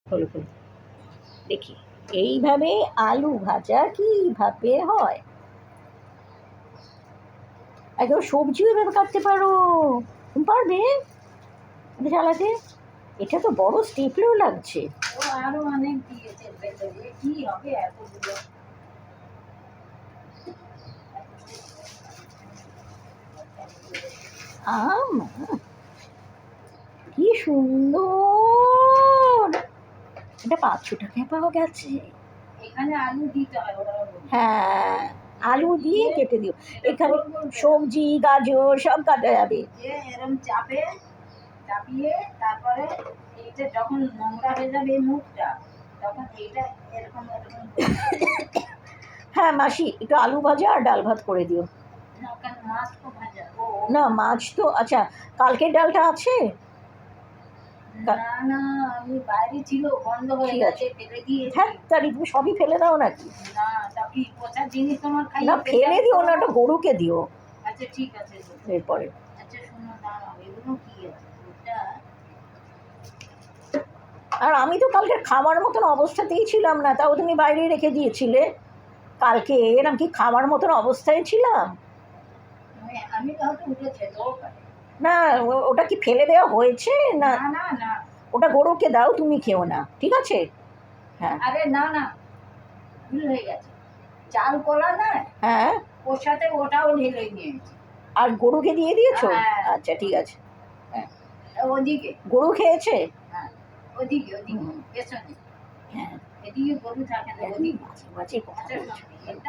খোলো খোলো দেখি। এইভাবে আলু ভাজা কিভাবে হয়? একদম সবজিও এভাবে কাটতে পারো? তুমি পারবে এটা চালাতে? এটা তো বড় স্টেপলেও লাগছে। ও আরো অনেক দিয়েছে ভেতরে, কি হবে এতগুলো? কি সুন্দর! এটা 500 টাকায় পাওয়া গেছে। এখানে আলু দিতে হয় ওরা বলছে। হ্যাঁ, আলু দিয়ে কেটে দিও। এখানে সবজি গাজর সব কাটা যাবে। যে এরকম চাপিয়ে তারপরে এইটা যখন নোংরা হয়ে যাবে এই মুখটা, তখন এইটা এরকম এরকম হ্যাঁ মাসি, একটু আলু ভাজা আর ডাল ভাত করে দিও। না কেন, মাছ তো ভাজা। ও না মাছ তো আচ্ছা, কালকের ডালটা আছে? না না, আমি বাইরে ছিল, বন্ধ হয়ে ঠিক গেছে, আছে। ফেলে দিয়েছি। হ্যাঁ তারি তুমি সবই ফেলে দাও নাকি? না, তা কি পচা জিনিস তোমার না খাইয়ে ফেলে দিও না, ওটা গরুকে দিও আচ্ছা ঠিক আছে। এরপরে। আচ্ছা শোনো, দাঁড়াও, এগুলো কি আছে ওটা? আর আমি তো কালকে খাওয়ার মতন অবস্থাতেই ছিলাম না, তাও তুমি বাইরে রেখে দিয়েছিলে। কালকে এরকম কি খাওয়ার মতন অবস্থায় ছিলাম? আমি হয়তো উঠে খেতেও পারি। না ওটা কি ফেলে দেওয়া হয়েছে না? না না না, ওটা গরুকে দাও, তুমি খেও না, ঠিক আছে? হ্যাঁ আরে না না, ভুল হয়ে গেছে। চাল কলা না, হ্যাঁ। ওর সাথে ওটাও ঢেলে নিয়েছি। আর গরুকে দিয়ে দিয়েছো? হ্যাঁ। আচ্ছা ঠিক আছে। হ্যাঁ ওদিকে, গরু খেয়েছে? হ্যাঁ ওদিকে ওদিকে পেছনে। হ্যাঁ এদিকে গরু থাকে না, ওদিকে। মাঝে মাঝে কথা আচ্ছা বলছো। শোনো, এটা